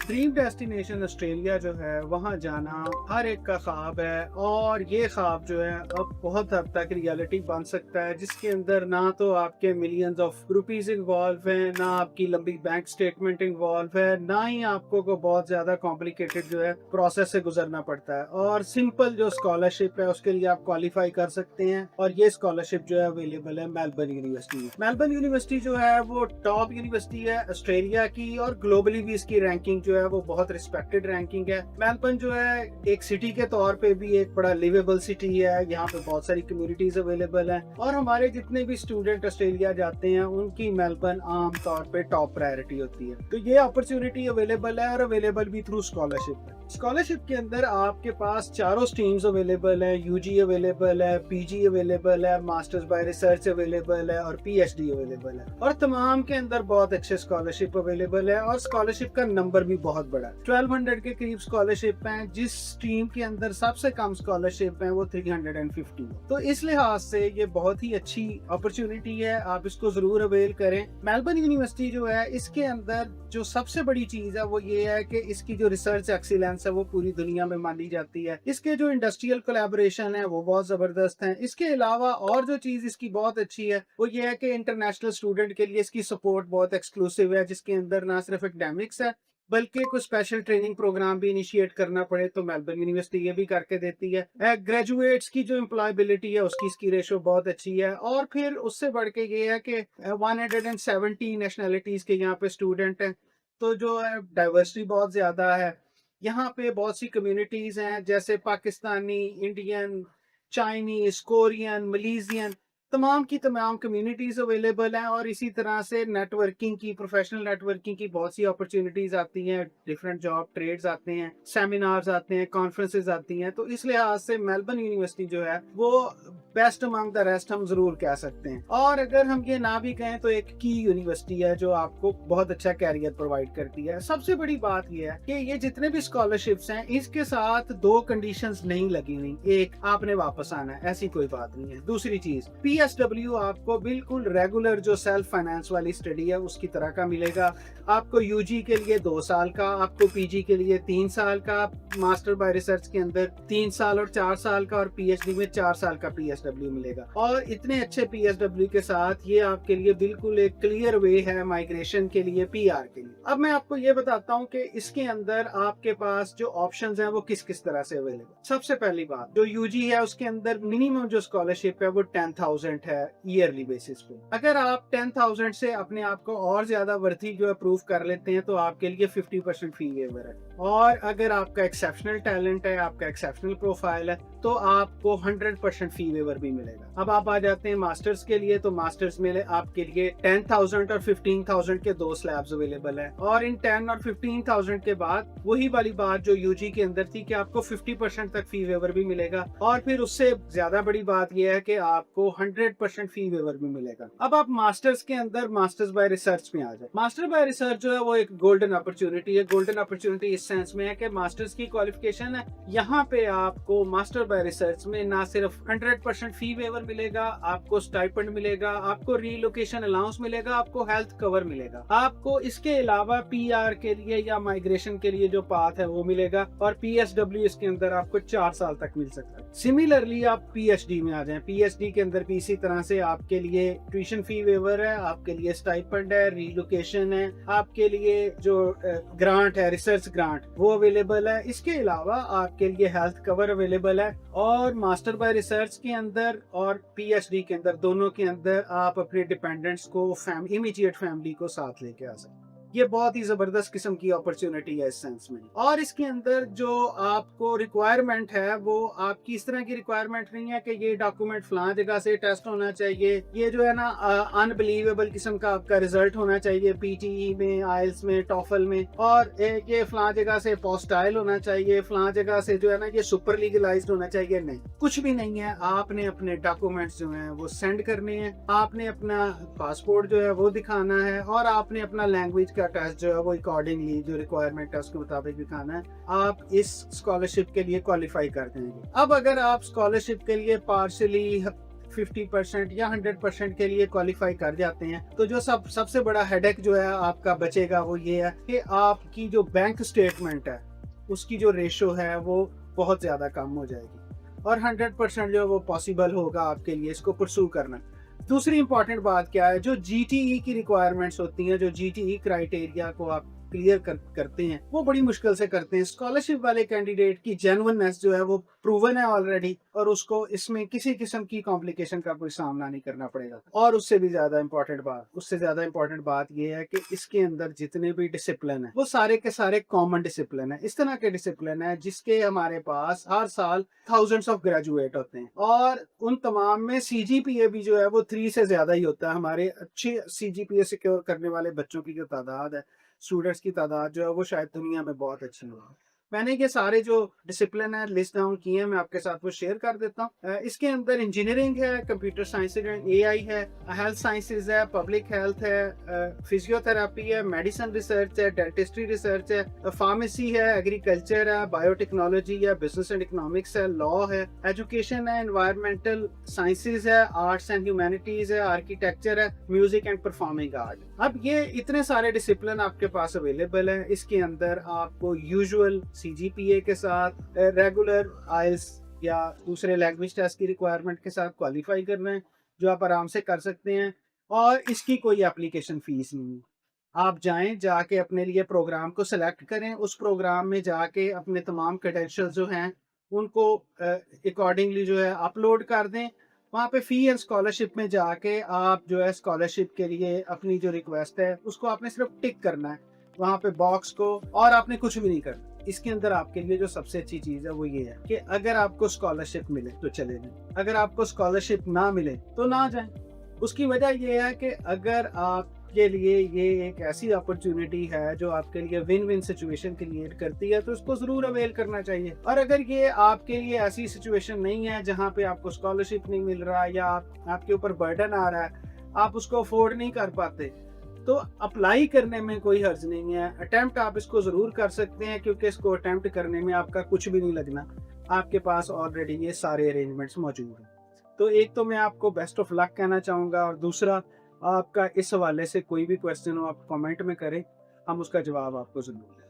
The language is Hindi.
ड्रीम डेस्टिनेशन ऑस्ट्रेलिया जो है वहाँ जाना हर एक का ख्वाब है, और ये ख्वाब जो है अब बहुत हद तक रियलिटी बन सकता है, जिसके अंदर ना तो आपके मिलियंस ऑफ रुपीस इन्वॉल्व हैं, ना आपकी लंबी बैंक स्टेटमेंट इन्वॉल्व है, ना ही आपको को बहुत ज्यादा कॉम्प्लिकेटेड जो है प्रोसेस से गुजरना पड़ता है। और सिंपल जो स्कॉलरशिप है उसके लिए आप क्वालिफाई कर सकते हैं, और ये स्कॉलरशिप जो है अवेलेबल है मेलबर्न यूनिवर्सिटी में। मेलबर्न यूनिवर्सिटी जो है वो टॉप यूनिवर्सिटी है ऑस्ट्रेलिया की, और ग्लोबली भी इसकी रैंकिंग जो है वो बहुत रिस्पेक्टेड रैंकिंग है। मेलबर्न जो है एक सिटी के तौर पे भी एक बड़ा लिवेबल सिटी है, यहाँ पे बहुत सारी कम्युनिटीज अवेलेबल हैं, और हमारे जितने भी स्टूडेंट ऑस्ट्रेलिया जाते हैं उनकी मेलबर्न आम तौर पे टॉप प्रायोरिटी होती है। तो ये अपॉर्चुनिटी अवेलेबल है, और अवेलेबल भी थ्रू स्कॉलरशिप है। स्कॉलरशिप के अंदर आपके पास चारों स्ट्रीम्स अवेलेबल है, यूजी अवेलेबल है, पीजी अवेलेबल है, मास्टर्स बाय रिसर्च अवेलेबल है, और पीएचडी अवेलेबल है। और तमाम के अंदर बहुत अच्छे स्कॉलरशिप अवेलेबल है, और स्कॉलरशिप का नंबर भी बहुत बड़ा है। 1200 के करीब स्कॉलरशिप हैं, जिस स्ट्रीम के अंदर सबसे कम स्कॉलरशिप है वो 350 है। तो इस लिहाज से ये बहुत ही अच्छी अपॉर्चुनिटी है, आप इसको जरूर अवेल करें। मेलबर्न यूनिवर्सिटी जो है इसके अंदर जो सबसे बड़ी चीज है वो ये है कि इसकी जो रिसर्च एक्सीलेंस है वो पूरी दुनिया में मानी जाती है। इसके जो इंडस्ट्रियल कोलैबोरेशन है वो बहुत जबरदस्त है। इसके अलावा और जो चीज इसकी बहुत अच्छी है वो ये है कि इंटरनेशनल स्टूडेंट के लिए इसकी सपोर्ट बहुत एक्सक्लूसिव है, जिसके अंदर ना सिर्फ एकेडमिक्स है बल्कि कुछ स्पेशल ट्रेनिंग प्रोग्राम भी इनिशिएट करना पड़े तो मेलबर्न यूनिवर्सिटी ये भी करके देती है। ग्रेजुएट्स की जो एम्प्लॉयबिलिटी है उसकी इसकी रेशो बहुत अच्छी है, और फिर उससे बढ़ के ये है कि 170 नेशनैलिटीज के यहाँ पे स्टूडेंट हैं, तो जो है डाइवर्सिटी बहुत ज्यादा है। यहाँ पे बहुत सी कम्युनिटीज हैं, जैसे Pakistani, Indian, Chinese, Korean, Malaysian, तमाम की तमाम कम्युनिटीज अवेलेबल हैं। और इसी तरह से नेटवर्किंग की, प्रोफेशनल नेटवर्किंग की बहुत सी अपॉर्चुनिटीज आती हैं, डिफरेंट जॉब ट्रेड्स आते हैं, सेमिनार्स आते हैं, कॉन्फ्रेंसेज आती हैं। तो इस लिहाज से मेलबर्न यूनिवर्सिटी जो है वो बेस्ट अमंग द रेस्ट हम जरूर कह सकते हैं। और अगर हम ये ना भी कहें तो एक की यूनिवर्सिटी है जो आपको बहुत अच्छा कैरियर प्रोवाइड करती है। सबसे बड़ी बात यह है कि ये जितने भी स्कॉलरशिप्स हैं इसके साथ दो कंडीशंस नहीं लगी हुई। एक, आपने वापस आना है, ऐसी कोई बात नहीं है। दूसरी चीज, पीएसडब्ल्यू आपको बिल्कुल रेगुलर जो सेल्फ फाइनेंस वाली स्टडी है उसकी तरह का मिलेगा। आपको यूजी के लिए 2 साल का, आपको पीजी के लिए 3 साल का, मास्टर बाय रिसर्च के अंदर 3 साल और 4 साल का, और पीएचडी में 4 साल का पीएसडब्ल्यू मिलेगा। और इतने अच्छे पीएसडब्ल्यू के साथ ये आपके लिए बिल्कुल एक क्लियर वे है माइग्रेशन के लिए, पीआर के लिए। अब मैं आपको ये बताता हूँ कि इसके अंदर आपके पास जो ऑप्शंस हैं वो किस किस तरह से अवेलेबल। सबसे पहली बात, जो यूजी है उसके अंदर मिनिमम जो स्कॉलरशिप है वो 10,000 है ईयरली बेसिस पे। अगर आप 10,000 से अपने आप को और ज्यादा वर्थी जो अप्रूव कर लेते हैं तो आपके लिए 50% फी वेवर है। और अगर आपका एक्सेप्शनल टैलेंट है, आपका एक्सेप्शनल प्रोफाइल है, तो आपको 100% फी वेवर भी मिलेगा। अब आप आ जाते हैं मास्टर्स के लिए, तो मास्टर्स में आपके लिए 10,000 और 15,000 के 2 स्लैब्स अवेलेबल है। और इन 10 और 15,000 के बाद वही वाली बात जो यूजी के अंदर थी कि आपको 50% तक फी वेवर भी मिलेगा। और फिर उससे ज्यादा बड़ी बात यह है कि आपको 100% फी वेवर भी मिलेगा। अब आप मास्टर्स के अंदर मास्टर्स बाय रिसर्च में आ जाए। मास्टर बाय रिसर्च जो है वो एक गोल्डन अपॉर्चुनिटी है। गोल्डन अपॉर्चुनिटी इस सेंस में है कि मास्टर्स की क्वालिफिकेशन है, यहाँ पे आपको मास्टर बाय रिसर्च में ना सिर्फ 100% फी वेवर मिलेगा, आपको स्टाइपेंड मिलेगा, आपको रीलोकेशन अलाउंस मिलेगा, आपको हेल्थ कवर मिलेगा, आपको इसके अलावा पीआर के लिए या माइग्रेशन के लिए जो पाथ है वो मिलेगा, और पीएसडब्ल्यू इसके अंदर आपको 4 साल तक मिल सकता है। सिमिलरली आप पीएचडी में आ जाएं, पीएचडी के अंदर भी इसी तरह से आपके लिए ट्यूशन फी वेवर है, आपके लिए स्टाइपेंड है, रीलोकेशन है, आपके लिए जो ग्रांट है, रिसर्च ग्रांट, वो अवेलेबल है। इसके अलावा आपके लिए हेल्थ कवर अवेलेबल है। और मास्टर बाय रिसर्च के अंदर और पीएचडी के अंदर, दोनों के अंदर आप अपने डिपेंडेंट्स को, इमीडिएट फैमिली को साथ लेके आ सकते हैं। ये बहुत ही जबरदस्त किस्म की अपॉर्चुनिटी है इस सेंस में। और इसके अंदर जो आपको रिक्वायरमेंट है वो आपकी इस तरह की रिक्वायरमेंट नहीं है कि ये डॉक्यूमेंट फलां जगह से टेस्ट होना चाहिए, ये जो है ना अनबिलीवेबल किस्म का आपका रिजल्ट होना चाहिए पीटीई में, आइल्स में, टॉफल में, और ये फलां जगह से पोस्टाइल होना चाहिए, फलां जगह से जो है ना ये सुपर लीगलाइज्ड होना चाहिए। नहीं, कुछ भी नहीं है। आपने अपने डॉक्यूमेंट्स जो हैं वो सेंड करने हैं, आपने अपना पासपोर्ट जो है वो दिखाना है, और आपने अपना लैंग्वेज का टेस्ट जो है वो अकॉर्डिंगली जो रिक्वायरमेंट है उसके मुताबिक दिखाना है। आप इस स्कॉलरशिप के लिए क्वालिफाई कर देंगे। अब अगर आप स्कॉलरशिप के लिए पार्शली 50% या 100% के लिए क्वालिफाई कर जाते हैं, तो जो सबसे बड़ा हेडेक जो है आपका बचेगा वो ये है कि आपकी जो बैंक स्टेटमेंट है उसकी जो रेशो है वो बहुत ज़्यादा कम हो जाएगी, और 100% जो है वो पॉसिबल होगा आपके लिए इसको परसू करना। दूसरी इंपॉर्टेंट बात क्या है, जो जीटीई की रिक्वायरमेंट्स होती हैं, जो जीटीई क्राइटेरिया को आप क्लियर करते हैं, वो बड़ी मुश्किल से करते हैं। स्कॉलरशिप वाले कैंडिडेट की जेन्युइननेस जो है वो प्रूवन है ऑलरेडी, और उसको इसमें किसी किस्म की कॉम्प्लिकेशन का कोई सामना नहीं करना पड़ेगा। और उससे ज्यादा इंपॉर्टेंट बात ये है कि इसके अंदर जितने भी डिसिप्लिन है वो सारे के सारे कॉमन डिसिप्लिन है। इस तरह के डिसिप्लिन है जिसके हमारे पास हर साल थाउजेंड्स ऑफ ग्रेजुएट होते हैं, और उन तमाम में सीजीपीए भी जो है वो 3 से ज्यादा ही होता है। हमारे अच्छे सीजीपीए सिक्योर करने वाले बच्चों की जो तादाद है, स्टूडेंट्स की तादाद जो है वो शायद दुनिया में बहुत अच्छी है। मैंने ये सारे जो डिसिप्लिन है लिस्ट डाउन किए हैं, मैं आपके साथ वो शेयर कर देता हूँ। इसके अंदर इंजीनियरिंग है, कंप्यूटर साइंस है, एआई है, हेल्थ साइंसेज है, पब्लिक हेल्थ है, फिजियोथेरेपी है, मेडिसिन रिसर्च है, डेंटिस्ट्री रिसर्च है, फार्मेसी है, एग्रीकल्चर है, बायोटेक्नोलॉजी है, बिजनेस एंड इकोनॉमिक्स है, लॉ है, एजुकेशन है, एनवायरमेंटल साइंसेज है, आर्ट्स एंड ह्यूमैनिटीज है, आर्किटेक्चर है, म्यूजिक एंड परफॉर्मिंग आर्ट। अब ये इतने सारे डिसिप्लिन आपके पास अवेलेबल है। इसके अंदर आपको यूजुअल सीजीपीए के साथ रेगुलर आइल्स या दूसरे लैंग्वेज टेस्ट की रिक्वायरमेंट के साथ क्वालिफाई करना है, जो आप आराम से कर सकते हैं, और इसकी कोई एप्लीकेशन फीस नहीं है। आप जाके अपने लिए प्रोग्राम को सिलेक्ट करें, उस प्रोग्राम में जाके अपने तमाम क्रेडेंशियल्स जो हैं उनको अकॉर्डिंगली जो है अपलोड कर दें। वहाँ पे फी एंड स्कॉलरशिप में जाके आप जो है स्कॉलरशिप के लिए अपनी जो रिक्वेस्ट है उसको आपने सिर्फ टिक करना है वहाँ पे बॉक्स को, और आपने कुछ भी नहीं करना। इसके अंदर आपके लिए जो सबसे अच्छी चीज है वो ये है कि अगर आपको स्कॉलरशिप मिले तो चले जाएं, अगर आपको स्कॉलरशिप ना मिले तो ना जाएं। उसकी वजह ये है कि अगर आपके लिए ये एक ऐसी अपॉर्चुनिटी है जो आपके लिए विन विन सिचुएशन क्रिएट करती है, तो उसको जरूर अवेल करना चाहिए। और अगर ये आपके लिए ऐसी सिचुएशन नहीं है जहाँ पे आपको स्कॉलरशिप नहीं मिल रहा या आपके ऊपर बर्डन आ रहा है, आप उसको अफोर्ड नहीं कर पाते, तो अप्लाई करने में कोई हर्ज नहीं है। अटेम्प्ट आप इसको जरूर कर सकते हैं, क्योंकि इसको अटेम्प्ट करने में आपका कुछ भी नहीं लगना, आपके पास ऑलरेडी ये सारे अरेंजमेंट्स मौजूद हैं। तो एक तो मैं आपको बेस्ट ऑफ लक कहना चाहूँगा, और दूसरा आपका इस हवाले से कोई भी क्वेश्चन हो आप कमेंट में करें, हम उसका जवाब आपको जरूर दें।